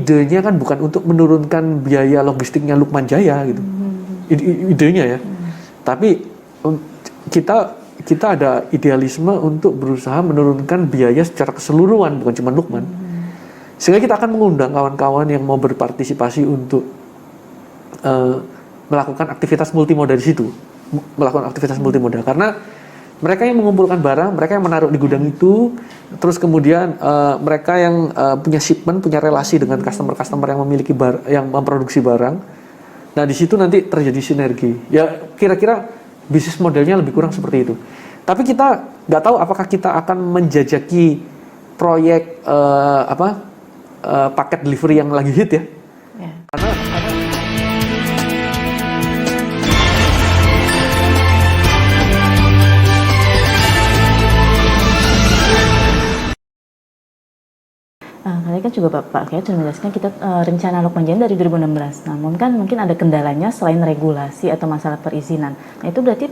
idenya kan bukan untuk menurunkan biaya logistiknya Lukman Jaya gitu. Idenya ya. Tapi kita ada idealisme untuk berusaha menurunkan biaya secara keseluruhan, bukan cuma Lukman. Sehingga kita akan mengundang kawan-kawan yang mau berpartisipasi untuk melakukan aktivitas multimoda di situ, melakukan aktivitas multimoda, karena mereka yang mengumpulkan barang, mereka yang menaruh di gudang itu, terus kemudian mereka yang punya shipment, punya relasi dengan customer-customer yang memiliki yang memproduksi barang. Nah di situ nanti terjadi sinergi. Ya kira-kira bisnis modelnya lebih kurang seperti itu. Tapi kita nggak tahu apakah kita akan menjajaki proyek paket delivery yang lagi hit ya. Karena tadi kan juga Pak Kiai sudah menjelaskan kita rencana Lukman Jaya dari 2016. Namun kan mungkin ada kendalanya selain regulasi atau masalah perizinan. Nah itu berarti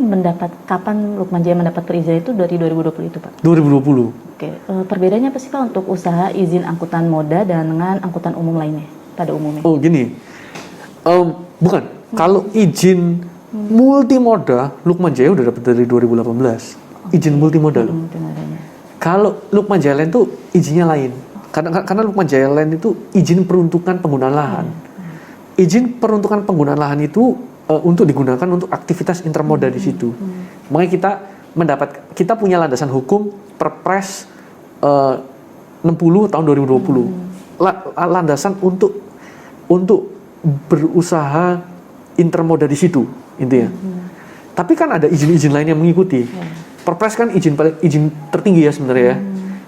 kapan Lukman Jaya mendapat perizinan itu dari 2020 itu Pak? 2020. Oke, perbedaannya apa sih Pak untuk usaha izin angkutan moda dengan angkutan umum lainnya pada umumnya? Oh gini, bukan. Kalau izin multimoda, Lukman Jaya udah dapat dari 2018. Izin multimoda loh. Kalau Lukman Jaya Land itu izinnya lain. Karena Lukman Jaya Land itu izin peruntukan penggunaan lahan. Izin peruntukan penggunaan lahan itu untuk digunakan untuk aktivitas intermoda di situ. Makanya kita punya landasan hukum Perpres 60 tahun 2020. Landasan untuk berusaha intermoda di situ intinya. Tapi kan ada izin-izin lain yang mengikuti. Perpres kan izin tertinggi ya sebenarnya ya.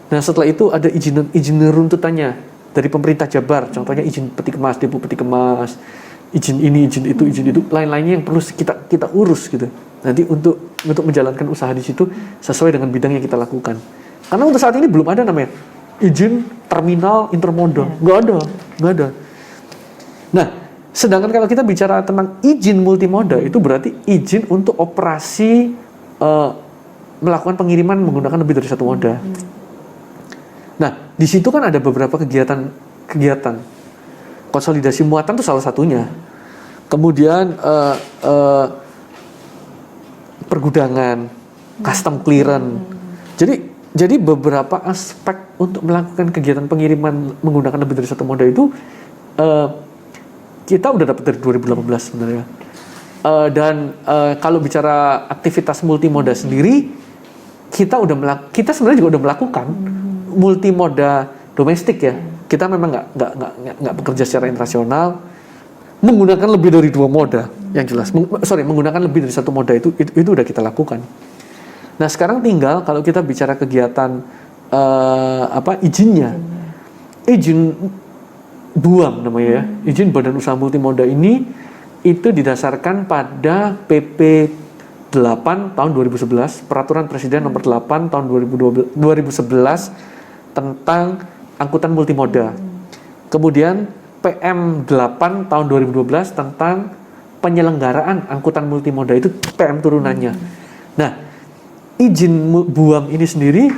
Nah setelah itu ada izin runtutannya dari pemerintah Jabar, contohnya izin peti kemas, depo peti kemas, izin ini, izin itu, lain-lainnya yang perlu kita urus gitu. Nanti untuk menjalankan usaha di situ sesuai dengan bidang yang kita lakukan. Karena untuk saat ini belum ada namanya izin terminal intermoda, nggak ada. Nah, sedangkan kalau kita bicara tentang izin multimoda itu berarti izin untuk operasi melakukan pengiriman menggunakan lebih dari satu moda. Nah, di situ kan ada beberapa kegiatan konsolidasi muatan itu salah satunya. Kemudian pergudangan, custom clearance. Jadi beberapa aspek untuk melakukan kegiatan pengiriman menggunakan lebih dari satu moda itu kita udah dapat dari 2018 sebenarnya. Dan kalau bicara aktivitas multimoda sendiri, kita sebenarnya juga udah melakukan multimoda domestik ya. Kita memang nggak bekerja secara internasional menggunakan lebih dari dua moda yang jelas. Menggunakan lebih dari satu moda itu udah kita lakukan. Nah sekarang tinggal kalau kita bicara kegiatan izinnya, izin BUAM namanya ya, izin Badan Usaha Multimoda ini itu didasarkan pada PP 8 tahun 2011, Peraturan Presiden Nomor 8 tahun 2011 tentang angkutan multimoda. Kemudian PM 8 tahun 2012 tentang penyelenggaraan angkutan multimoda, itu PM turunannya. Nah, izin BUAM ini sendiri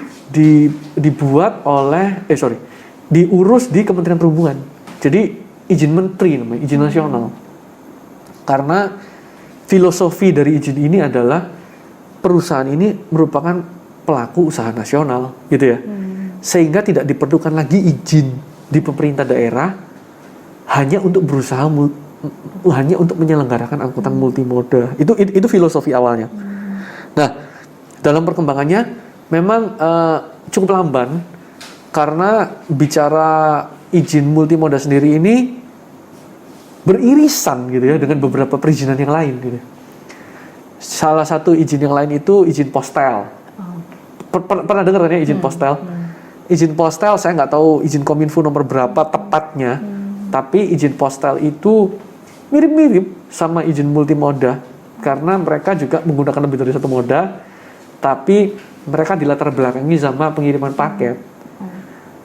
diurus di Kementerian Perhubungan. Jadi izin menteri namanya, izin nasional. Karena filosofi dari izin ini adalah perusahaan ini merupakan pelaku usaha nasional, gitu ya. Sehingga tidak diperlukan lagi izin di pemerintah daerah hanya untuk menyelenggarakan angkutan multimoda. Itu filosofi awalnya. Nah, dalam perkembangannya memang cukup lamban karena bicara izin multimoda sendiri ini beririsan gitu ya dengan beberapa perizinan yang lain gitu. Salah satu izin yang lain itu izin postel. Pernah dengar kan ya izin postel? Izin postel saya nggak tahu izin Kominfo nomor berapa tepatnya, tapi izin postel itu mirip-mirip sama izin multimoda karena mereka juga menggunakan lebih dari satu moda, tapi mereka dilatar belakangi sama pengiriman paket.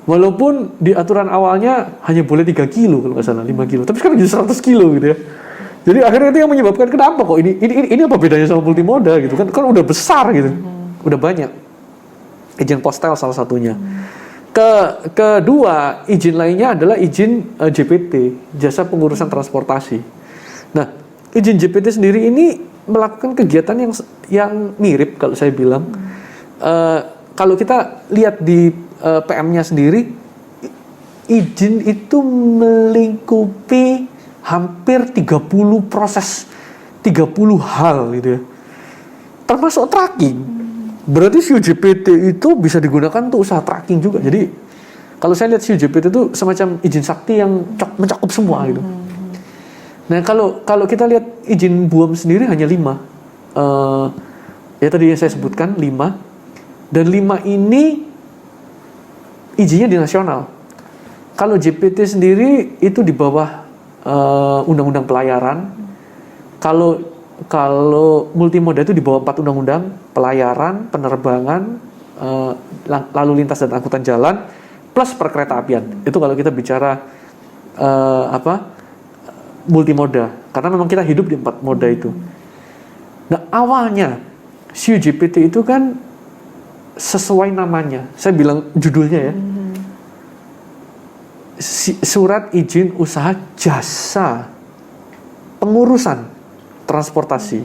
Walaupun di aturan awalnya hanya boleh 3 kilo kalau nggak salah, 5 kilo, tapi sekarang jadi 100 kilo gitu ya. Jadi akhirnya itu yang menyebabkan kenapa kok ini apa bedanya sama multimoda gitu kan udah besar gitu, udah banyak. Izin postel salah satunya. Kedua, izin lainnya adalah izin JPT, jasa pengurusan transportasi. Nah, izin JPT sendiri ini melakukan kegiatan yang mirip kalau saya bilang. Kalau kita lihat di PM-nya sendiri, izin itu melingkupi hampir 30 proses, 30 hal gitu ya. Termasuk tracking. Berarti SIU JPT itu bisa digunakan untuk usaha tracking juga. Jadi kalau saya lihat SIU JPT itu semacam izin sakti yang mencakup semua gitu. Nah kalau kita lihat izin BUAM sendiri hanya 5. Ya tadi yang saya sebutkan 5. Dan 5 ini izinnya di nasional. Kalau JPT sendiri itu di bawah undang-undang pelayaran. Kalau multimoda itu di bawah 4 undang-undang, pelayaran, penerbangan, lalu lintas dan angkutan jalan, plus perkeretaapian. Itu kalau kita bicara multimoda, karena memang kita hidup di 4 moda itu. Nah, awalnya SIU JPT itu kan sesuai namanya, saya bilang judulnya ya, Surat Izin Usaha Jasa Pengurusan Transportasi.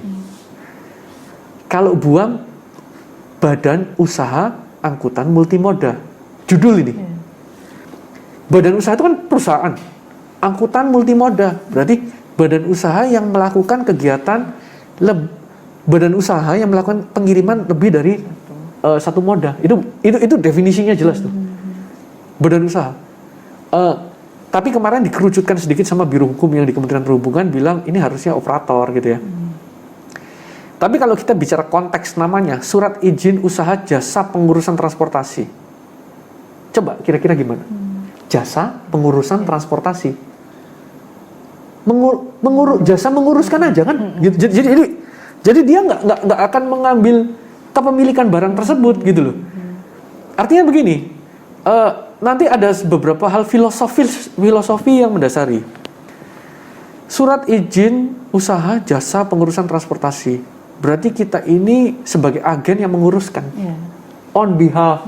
Kalau BUAM, Badan Usaha Angkutan Multimoda. Judul ini. Badan usaha itu kan perusahaan. Angkutan multimoda, berarti badan usaha yang melakukan kegiatan badan usaha yang melakukan pengiriman lebih dari satu moda. Itu definisinya jelas tuh. Badan usaha. Tapi kemarin dikerucutkan sedikit sama Biro Hukum yang di Kementerian Perhubungan bilang ini harusnya operator gitu ya. Tapi kalau kita bicara konteks namanya, Surat Izin Usaha Jasa Pengurusan Transportasi. Coba kira-kira gimana? Jasa pengurusan transportasi. Jasa menguruskan aja kan? Jadi dia nggak akan mengambil kepemilikan barang tersebut gitu loh. Artinya begini. Nanti ada beberapa hal filosofi yang mendasari. Surat izin usaha jasa pengurusan transportasi. Berarti kita ini sebagai agen yang menguruskan. On behalf.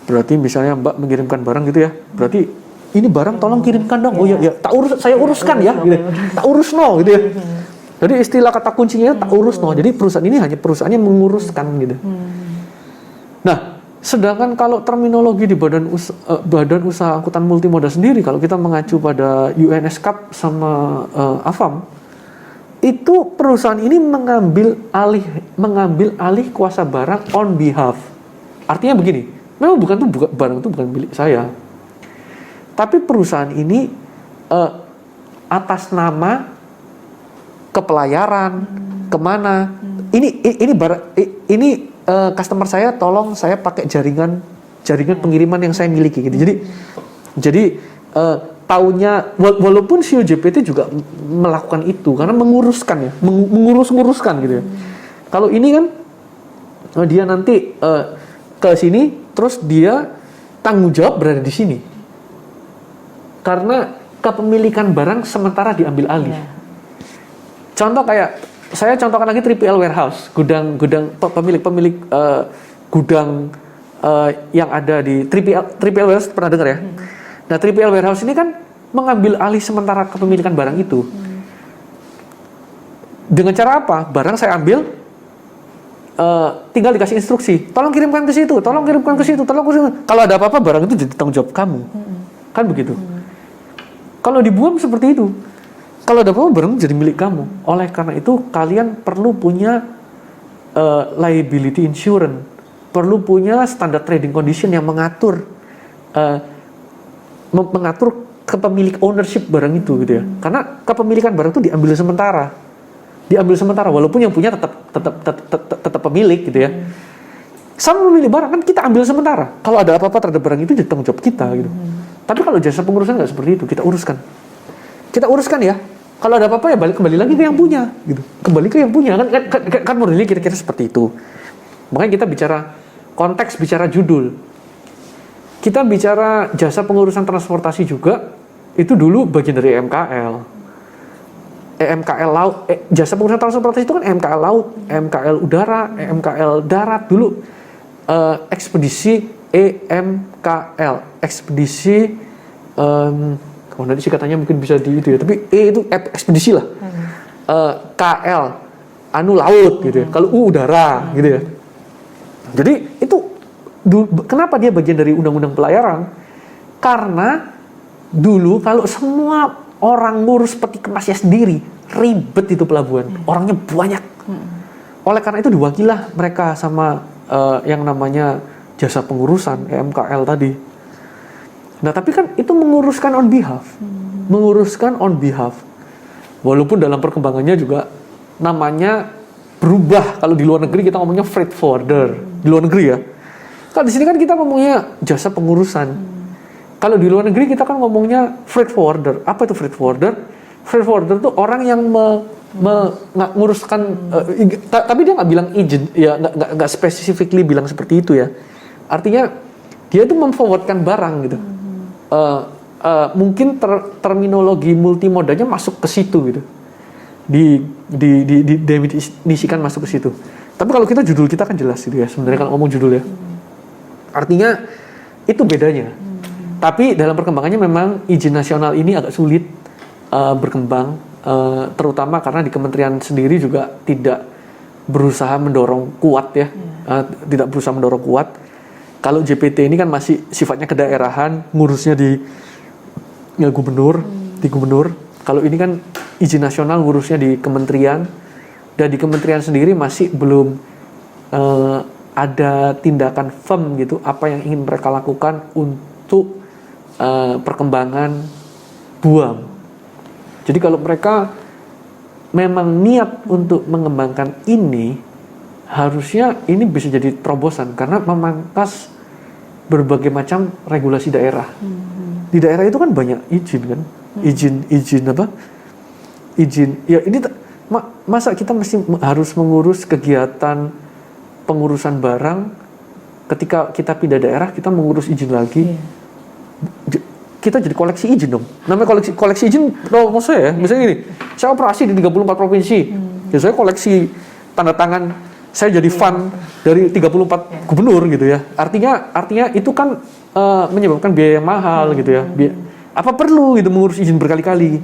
Berarti misalnya Mbak mengirimkan barang gitu ya. Berarti ini barang tolong kirimkan dong. Oh ya, saya uruskan ya. Gitu. Tak urus no gitu ya. Jadi istilah kata kuncinya tak urus no. Jadi perusahaan ini hanya perusahaan yang menguruskan gitu. Nah, sedangkan kalau terminologi di Badan Usaha Angkutan Multimoda sendiri, kalau kita mengacu pada UNSCAP sama AFAM, itu perusahaan ini mengambil alih kuasa barang on behalf. Artinya begini, memang barang itu bukan milik saya, tapi perusahaan ini atas nama kepelayaran kemana ini customer saya tolong saya pakai jaringan pengiriman yang saya miliki gitu. Jadi taunya walaupun SIU JPT juga melakukan itu karena menguruskan ya, menguruskan gitu ya. Kalau ini kan dia nanti ke sini terus dia tanggung jawab berada di sini. Karena kepemilikan barang sementara diambil alih. Contoh kayak saya contohkan lagi 3PL warehouse, gudang pemilik gudang yang ada di 3PL warehouse, pernah dengar ya? Nah, 3PL warehouse ini kan mengambil alih sementara kepemilikan barang itu. Dengan cara apa? Barang saya ambil, tinggal dikasih instruksi, tolong kirimkan ke situ, tolong kirimkan ke situ, tolong ke situ. Kalau ada apa-apa barang itu jadi tanggung jawab kamu, kan begitu? Kalau di BUAM seperti itu. Kalau ada apa-apa barang jadi milik kamu. Oleh karena itu kalian perlu punya liability insurance, perlu punya standard trading condition yang mengatur kepemilik ownership barang itu gitu ya. Karena kepemilikan barang itu diambil sementara walaupun yang punya tetap pemilik gitu ya. Sama memilih barang kan kita ambil sementara. Kalau ada apa-apa terhadap barang itu jadi tanggung jawab kita gitu. Tapi kalau jasa pengurusan nggak seperti itu, kita uruskan ya. Kalau ada apa-apa ya kembali lagi ke yang punya gitu. Kembali ke yang punya kan modelnya kira-kira seperti itu. Makanya kita bicara konteks, bicara judul. Kita bicara jasa pengurusan transportasi juga itu dulu bagian dari MKL. MKL laut, jasa pengurusan transportasi itu kan MKL laut, MKL udara, MKL darat dulu. Ekspedisi EMKL, ekspedisi, kalau nanti singkatannya mungkin bisa di itu ya, tapi E itu ekspedisi lah, KL, anu laut gitu ya, kalau U udara gitu ya. Jadi itu kenapa dia bagian dari undang-undang pelayaran? Karena dulu kalau semua orang ngurus peti kemasnya sendiri, ribet itu pelabuhan, orangnya banyak. Oleh karena itu diwakilah mereka sama yang namanya jasa pengurusan EMKL tadi. Nah tapi kan itu menguruskan on behalf, walaupun dalam perkembangannya juga namanya berubah. Kalau di luar negeri kita ngomongnya freight forwarder, di luar negeri ya. Kalau di sini kan kita ngomongnya jasa pengurusan. Kalau di luar negeri kita kan ngomongnya freight forwarder. Apa itu freight forwarder? Freight forwarder itu orang yang menguruskan, tapi dia nggak bilang agent, ya nggak specifically bilang seperti itu ya. Artinya dia itu memforwardkan barang gitu. Mungkin terminologi multimodanya masuk ke situ gitu. Didefinisikan masuk ke situ. Tapi kalau kita judul kita kan jelas gitu ya. Sebenarnya kalau ngomong judul ya. Artinya itu bedanya. Tapi dalam perkembangannya memang izin nasional ini agak sulit berkembang, terutama karena di kementerian sendiri juga tidak berusaha mendorong kuat ya, tidak berusaha mendorong kuat. Kalau JPT ini kan masih sifatnya kedaerahan, ngurusnya di gubernur, di gubernur. Kalau ini kan izin nasional ngurusnya di kementerian, dan di kementerian sendiri masih belum ada tindakan firm gitu, apa yang ingin mereka lakukan untuk perkembangan buam. Jadi kalau mereka memang niat untuk mengembangkan ini, harusnya ini bisa jadi terobosan karena memangkas berbagai macam regulasi daerah. Di daerah itu kan banyak izin kan, izin apa? Izin. Ya ini masa kita mesti harus mengurus kegiatan pengurusan barang, ketika kita pindah daerah kita mengurus izin lagi. Kita jadi koleksi izin dong. Namanya koleksi izin, maksud saya ya, misalnya gini, saya operasi di 34 provinsi, ya saya koleksi tanda tangan, saya jadi fund dari 34 gubernur gitu ya. Artinya itu kan menyebabkan biaya mahal gitu ya. Apa perlu gitu mengurus izin berkali-kali?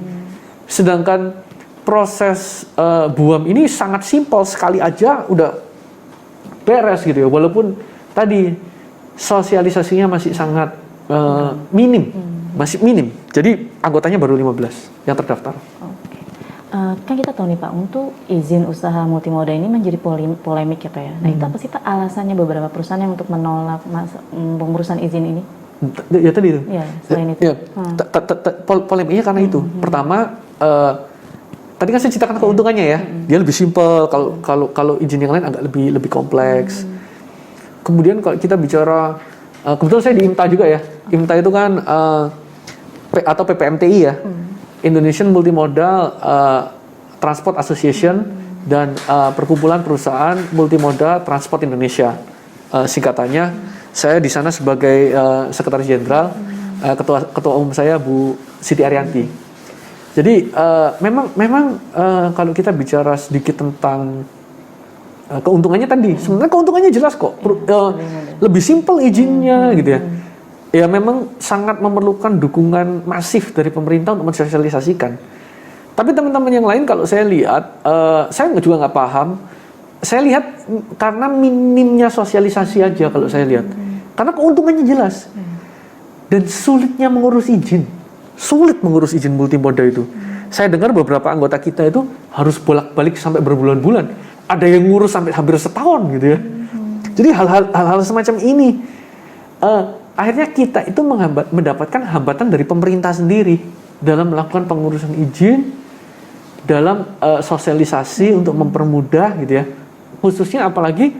Sedangkan proses buam ini sangat simpel, sekali aja udah beres gitu ya. Walaupun tadi sosialisasinya masih sangat minim. Masih minim. Jadi anggotanya baru 15 yang terdaftar. Oke. Kan kita tahu nih Pak, untuk izin usaha multimoda ini menjadi polemik ya Pak ya. Nah itu apa sih Pak alasannya beberapa perusahaan yang untuk menolak pengurusan izin ini? Ya tadi itu. Ya, selain itu. Ya, polemiknya karena itu. Pertama, tadi kan saya ceritakan keuntungannya ya. Dia lebih simpel. Kalau izin yang lain agak lebih kompleks. Kemudian kalau kita bicara, kebetulan saya di IMTA juga ya. IMTA itu kan atau PPMTI ya, Indonesian Multimodal Transport Association dan Perkumpulan Perusahaan Multimodal Transport Indonesia. Singkatannya, saya di sana sebagai Sekretaris Jenderal, ketua umum saya Bu Siti Ariyanti. Jadi memang kalau kita bicara sedikit tentang keuntungannya tadi, sebenarnya keuntungannya jelas kok. Lebih simpel izinnya gitu ya. Ya memang sangat memerlukan dukungan masif dari pemerintah untuk mensosialisasikan. Tapi teman-teman yang lain kalau saya lihat, saya juga nggak paham. Saya lihat karena minimnya sosialisasi aja kalau saya lihat. Karena keuntungannya jelas. Dan sulitnya mengurus izin. Sulit mengurus izin multimoda itu. Saya dengar beberapa anggota kita itu harus bolak-balik sampai berbulan-bulan. Ada yang ngurus sampai hampir setahun gitu ya. Jadi hal-hal semacam ini akhirnya kita itu mendapatkan hambatan dari pemerintah sendiri dalam melakukan pengurusan izin, dalam sosialisasi untuk mempermudah gitu ya. Khususnya apalagi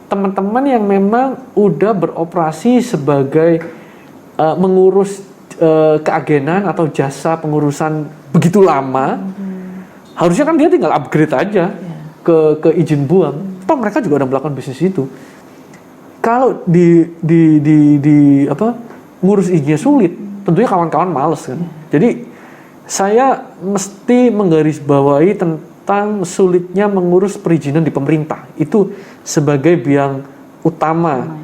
teman-teman yang memang udah beroperasi sebagai mengurus keagenan atau jasa pengurusan begitu lama, harusnya kan dia tinggal upgrade aja ke izin buam. Toh mereka juga udah melakukan bisnis itu. Kalau ngurus izinnya sulit, tentunya kawan-kawan males kan. Jadi saya mesti menggarisbawahi tentang sulitnya mengurus perizinan di pemerintah. Itu sebagai biang utama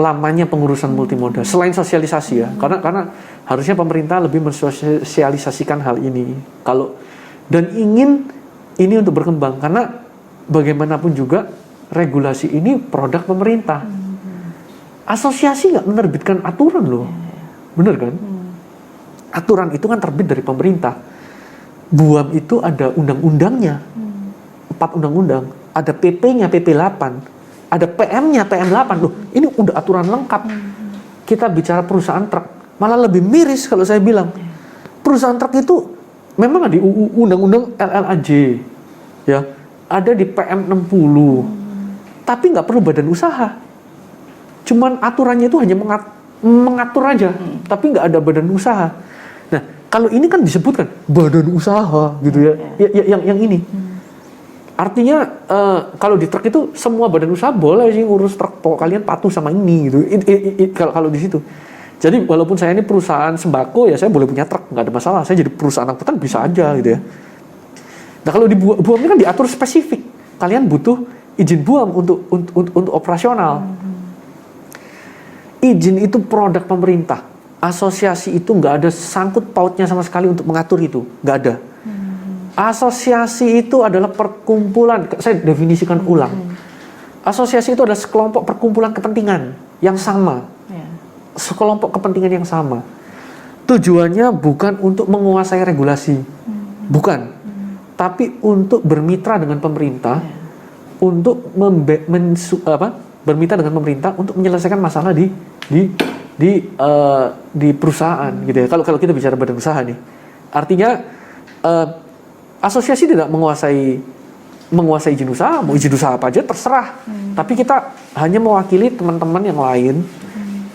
lamanya pengurusan multimoda selain sosialisasi ya, karena harusnya pemerintah lebih mensosialisasikan hal ini dan ingin ini untuk berkembang, karena bagaimanapun juga regulasi ini produk pemerintah. Asosiasi nggak menerbitkan aturan loh, bener kan? Aturan itu kan terbit dari pemerintah. BUAM itu ada undang-undangnya, 4 undang-undang, ada PP-nya, PP 8, ada PM-nya, PM 8. Loh, ini udah aturan lengkap. Kita bicara perusahaan truk, malah lebih miris kalau saya bilang. Perusahaan truk itu memang ada di undang-undang LLAJ, ya, ada di PM 60, tapi nggak perlu badan usaha. Cuman aturannya itu hanya mengatur aja, tapi nggak ada badan usaha. Nah, kalau ini kan disebutkan badan usaha gitu ya, yang ini. Artinya kalau di truk itu semua badan usaha boleh sih ngurus truk, pokok kalian patuh sama ini gitu. Kalau di situ. Jadi walaupun saya ini perusahaan sembako ya saya boleh punya truk, nggak ada masalah. Saya jadi perusahaan angkutan bisa aja gitu ya. Nah kalau di BUAM ini kan diatur spesifik. Kalian butuh izin BUAM untuk operasional. Izin itu produk pemerintah. Asosiasi itu nggak ada sangkut pautnya sama sekali untuk mengatur itu, nggak ada. Asosiasi itu adalah perkumpulan, saya definisikan ulang. Asosiasi itu adalah sekelompok perkumpulan kepentingan yang sama, sekelompok kepentingan yang sama. Tujuannya bukan untuk menguasai regulasi, bukan, tapi untuk bermitra dengan pemerintah, untuk bermitra dengan pemerintah untuk menyelesaikan masalah di perusahaan gitu ya. Kalau kita bicara badan usaha nih, artinya asosiasi tidak menguasai izin usaha, mau izin usaha apa aja terserah. Tapi kita hanya mewakili teman-teman yang lain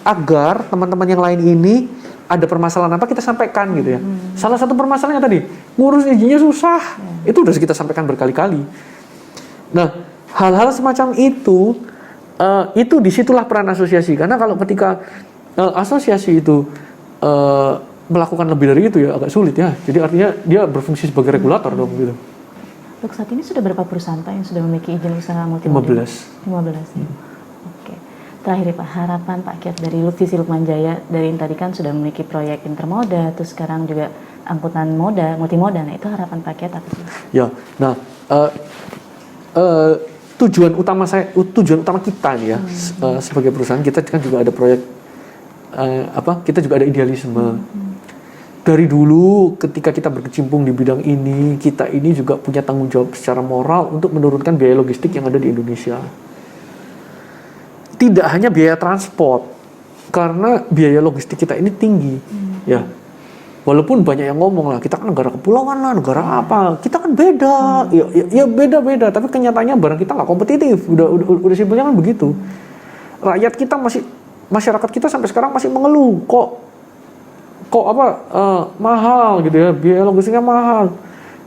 agar teman-teman yang lain ini ada permasalahan apa kita sampaikan gitu ya. Salah satu permasalahannya tadi ngurus izinnya susah, itu udah kita sampaikan berkali-kali. Nah, hal-hal semacam itu disitulah peran asosiasi, karena kalau ketika asosiasi itu melakukan lebih dari itu ya agak sulit ya. Jadi artinya dia berfungsi sebagai regulator dong gitu. Untuk saat ini sudah berapa perusahaan Pak yang sudah memiliki izin usaha multimoda? 15 ya. Oke. Terakhir Pak, harapan Pak Kiat dari Visi Lukman Jaya, dari yang tadi kan sudah memiliki proyek intermoda, terus sekarang juga angkutan moda, multimoda. Nah, itu harapan Pak Kiat apa sih? Ya, nah tujuan utama kita nih ya, sebagai perusahaan kita kan juga ada proyek kita juga ada idealisme. Dari dulu ketika kita berkecimpung di bidang ini, kita ini juga punya tanggung jawab secara moral untuk menurunkan biaya logistik yang ada di Indonesia. Tidak hanya biaya transport, karena biaya logistik kita ini tinggi, ya. Walaupun banyak yang ngomong lah, kita kan negara kepulauan lah, negara apa, kita kan beda, ya beda-beda. Tapi kenyataannya barang kita nggak kompetitif, udah simpelnya kan begitu. Masyarakat kita sampai sekarang masih mengeluh, kok mahal gitu ya, biaya logistiknya mahal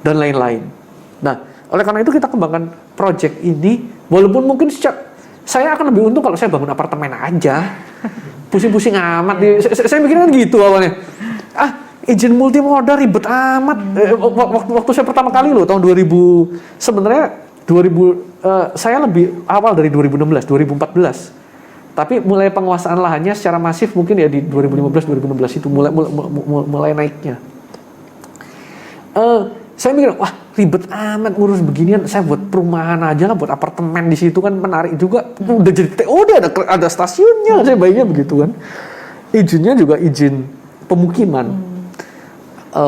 dan lain-lain. Nah, oleh karena itu kita kembangkan project ini, walaupun mungkin saya akan lebih untung kalau saya bangun apartemen aja, pusing-pusing amat. Saya mikirnya kan gitu awalnya. Izin multimoda ribet amat. Waktu saya pertama kali loh tahun 2000, saya lebih awal dari 2014. Tapi mulai penguasaan lahannya secara masif mungkin ya di 2015-2016 itu mulai naiknya. Saya mikir, wah ribet amat ngurus beginian, saya buat perumahan aja lah, buat apartemen di situ kan menarik juga. Udah jadi TOD, ada stasiunnya, saya bayangnya begitu kan. Izinnya juga izin pemukiman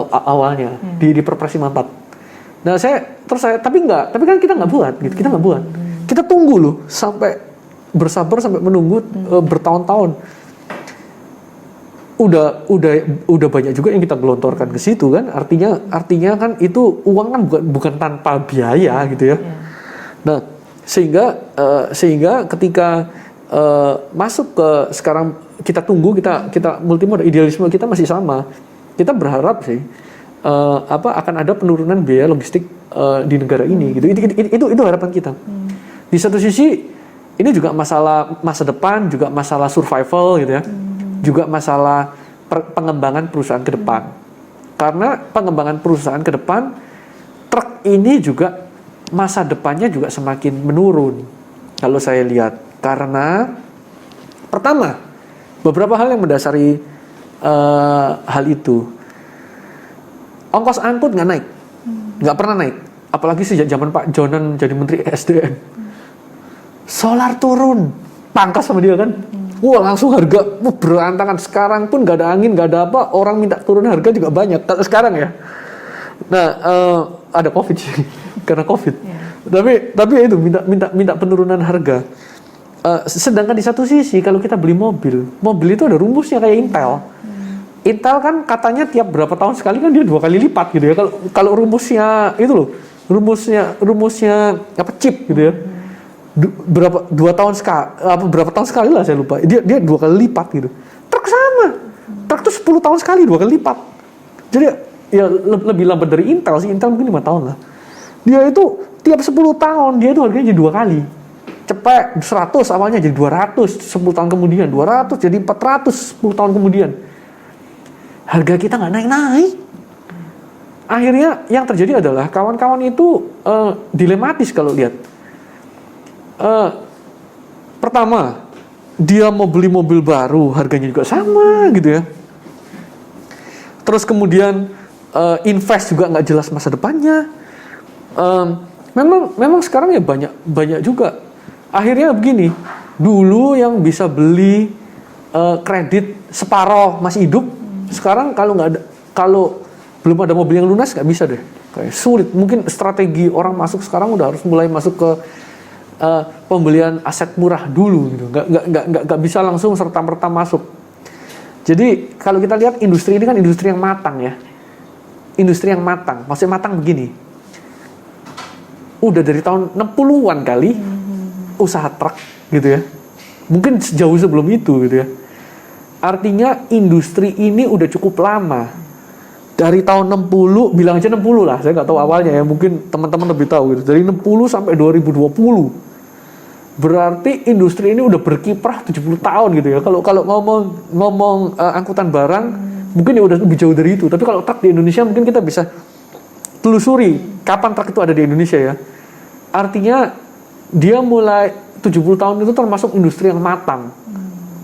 awalnya di Perpres 54. Nah tapi kan kita nggak buat, gitu. Kita tunggu loh sampai bersabar sampai menunggu bertahun-tahun. Udah banyak juga yang kita gelontorkan ke situ kan. Artinya kan itu uang kan bukan tanpa biaya gitu ya. Nah, sehingga ketika masuk ke sekarang kita tunggu kita multimoda, idealisme kita masih sama. Kita berharap sih akan ada penurunan biaya logistik di negara ini gitu. Itu harapan kita. Di satu sisi ini juga masalah masa depan, juga masalah survival gitu ya. Juga masalah pengembangan perusahaan ke depan. Karena pengembangan perusahaan ke depan, truk ini juga masa depannya juga semakin menurun. Kalau saya lihat, karena Pertama, beberapa hal yang mendasari hal itu. Ongkos angkut nggak naik, nggak pernah naik. Apalagi sejak zaman Pak Jonan jadi Menteri SDM. Solar turun, pangkas sama dia kan. Wah langsung harga berantakan. Sekarang pun nggak ada angin, nggak ada apa, orang minta turun harga juga banyak. Kalau sekarang ya. Nah ada COVID sih, karena COVID. Tapi ya itu minta penurunan harga. Sedangkan di satu sisi kalau kita beli mobil itu ada rumusnya kayak Intel. Intel kan katanya tiap berapa tahun sekali kan dia 2 kali lipat gitu ya. Kalau rumusnya itu loh, rumusnya apa chip gitu ya. Berapa tahun sekali lah saya lupa. Dia 2 kali lipat gitu. Truk sama. Truk tuh 10 tahun sekali 2 kali lipat. Jadi ya lebih lambat dari Intel sih. Intel mungkin 5 tahun lah. Dia itu tiap 10 tahun dia itu harganya jadi 2 kali. Cepet 100 awalnya jadi 200, 10 tahun kemudian 200 jadi 400 10 tahun kemudian. Harga kita nggak naik-naik. Akhirnya yang terjadi adalah kawan-kawan itu dilematis kalau lihat. Pertama, dia mau beli mobil baru, harganya juga sama gitu ya. Terus kemudian invest juga nggak jelas masa depannya. Memang sekarang ya banyak juga. Akhirnya begini, dulu yang bisa beli kredit separoh masih hidup, sekarang kalau belum ada mobil yang lunas nggak bisa deh, kayak sulit. Mungkin strategi orang masuk sekarang udah harus mulai masuk ke pembelian aset murah dulu gitu, nggak bisa langsung serta-merta masuk. Jadi kalau kita lihat industri ini kan industri yang matang ya, industri yang matang. Maksudnya matang begini, udah dari tahun 60-an kali usaha truk gitu ya, mungkin jauh sebelum itu gitu ya. Artinya industri ini udah cukup lama. Dari tahun 60, bilang aja 60 lah, saya nggak tahu awalnya ya, mungkin teman-teman lebih tahu gitu. Dari 60 sampai 2020. Berarti industri ini udah berkiprah 70 tahun gitu ya. Kalau ngomong angkutan barang, mungkin ya udah lebih jauh dari itu. Tapi kalau truk di Indonesia mungkin kita bisa telusuri kapan truk itu ada di Indonesia ya. Artinya dia mulai 70 tahun itu termasuk industri yang matang.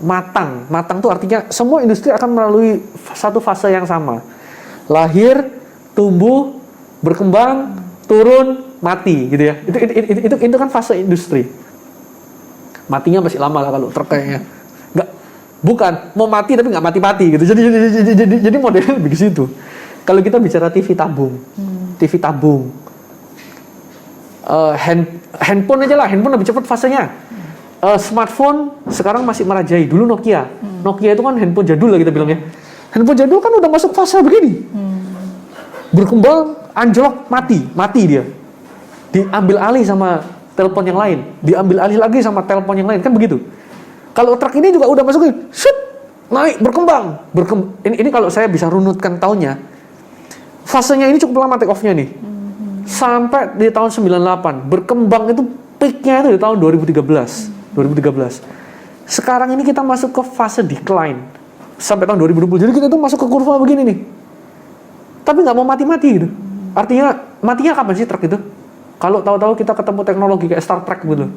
Matang tuh artinya semua industri akan melalui satu fase yang sama. Lahir, tumbuh, berkembang, turun, mati gitu ya. Itu kan fase industri. Matinya masih lama lah kalau truk kayaknya. Bukan mau mati tapi nggak mati-mati gitu. Jadi modelnya lebih ke situ. Kalau kita bicara TV tabung. Handphone aja lah, handphone lebih cepat fasenya. Smartphone sekarang masih merajai. Dulu Nokia itu kan handphone jadul lah kita bilangnya. Handphone jadul kan udah masuk fase begini, berkembang, anjlok, mati dia. Diambil alih sama telepon yang lain, diambil alih lagi sama telepon yang lain, kan begitu. Kalau truk ini juga udah masuk, naik, berkembang. Ini kalau saya bisa runutkan tahunnya, fasenya ini cukup lama take off-nya nih. Sampai di tahun 98, berkembang itu peak-nya itu di tahun 2013. Sekarang ini kita masuk ke fase decline sampai tahun 2020. Jadi kita tuh masuk ke kurva begini nih. Tapi nggak mau mati-mati gitu. Artinya matinya kapan sih truk itu? Kalau tahu-tahu kita ketemu teknologi kayak Star Trek gitu.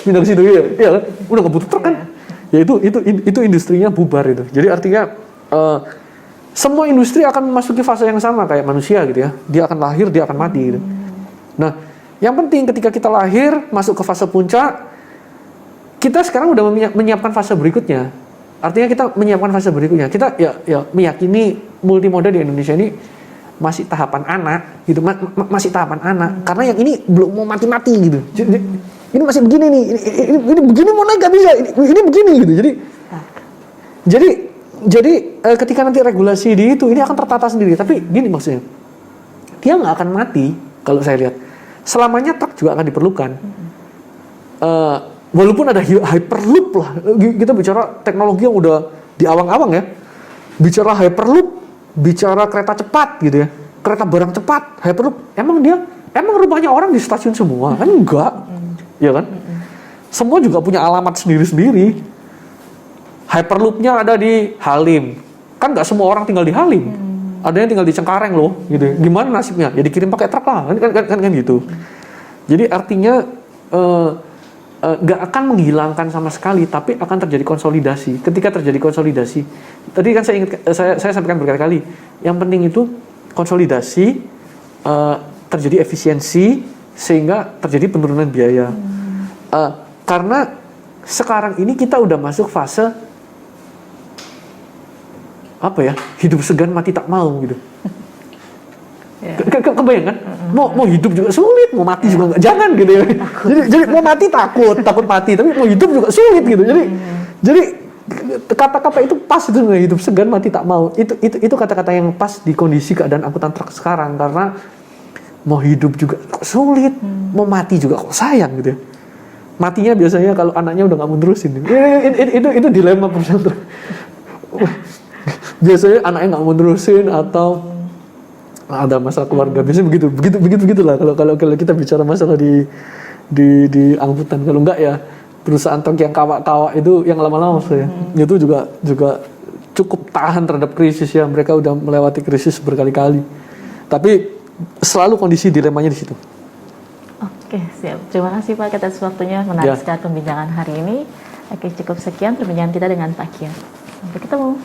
Pindah ke situ ya kan? Udah nggak butuh truk kan? Ya itu industrinya bubar itu. Jadi artinya semua industri akan memasuki fase yang sama kayak manusia gitu ya. Dia akan lahir, dia akan mati gitu. Nah, yang penting ketika kita lahir masuk ke fase puncak, kita sekarang udah menyiapkan fase berikutnya. Artinya kita menyiapkan fase berikutnya. Kita ya meyakini multimoda di Indonesia ini masih tahapan anak gitu, masih tahapan anak. Karena yang ini belum mau mati-mati gitu. Ini masih begini nih. Ini begini mau naik gak bisa. Ini begini gitu. Jadi ketika nanti regulasi di itu ini akan tertata sendiri. Tapi gini maksudnya, dia nggak akan mati kalau saya lihat. Selamanya truk juga akan diperlukan. Walaupun ada hyperloop lah, kita bicara teknologi yang udah di awang-awang ya. Bicara hyperloop, bicara kereta cepat gitu ya, kereta barang cepat, hyperloop. Emang rupanya orang di stasiun semua? Kan enggak, ya kan? Semua juga punya alamat sendiri-sendiri. Hyperloopnya ada di Halim, kan nggak semua orang tinggal di Halim. Ada yang tinggal di Cengkareng loh, gitu. Gimana nasibnya? Ya dikirim pakai truk lah, kan gitu. Jadi artinya nggak akan menghilangkan sama sekali, tapi akan terjadi konsolidasi. Ketika terjadi konsolidasi, tadi kan saya sampaikan berkali-kali, yang penting itu konsolidasi, terjadi efisiensi sehingga terjadi penurunan biaya. Karena sekarang ini kita udah masuk fase apa ya, hidup segan mati tak mau gitu. Kebayang kan? Mau hidup juga sulit, mau mati juga nggak, jangan gitu ya. Jadi mau mati takut mati, tapi mau hidup juga sulit gitu. Jadi kata-kata itu pas itu sebenarnya, hidup segan mati tak mau. Itu kata-kata yang pas di kondisi keadaan angkutan truk sekarang, karena mau hidup juga kok sulit, mau mati juga kok sayang gitu ya. Matinya biasanya kalau anaknya udah nggak mau terusin. Itu dilema perusahaan truk. Biasanya anaknya nggak mau terusin atau ada masalah keluarga, biasanya begitulah kalau kita bicara masalah di angkutan. Kalau enggak ya perusahaan truk yang kawak-kawak itu yang lama-lama saya itu juga cukup tahan terhadap krisis ya, mereka udah melewati krisis berkali-kali, tapi selalu kondisi dilemanya di situ. Oke, siap. Terima kasih Pak atas waktunya, menarik sekali pembincangan hari ini. Oke, cukup sekian perbincangan kita dengan Pak Kiat. Sampai ketemu.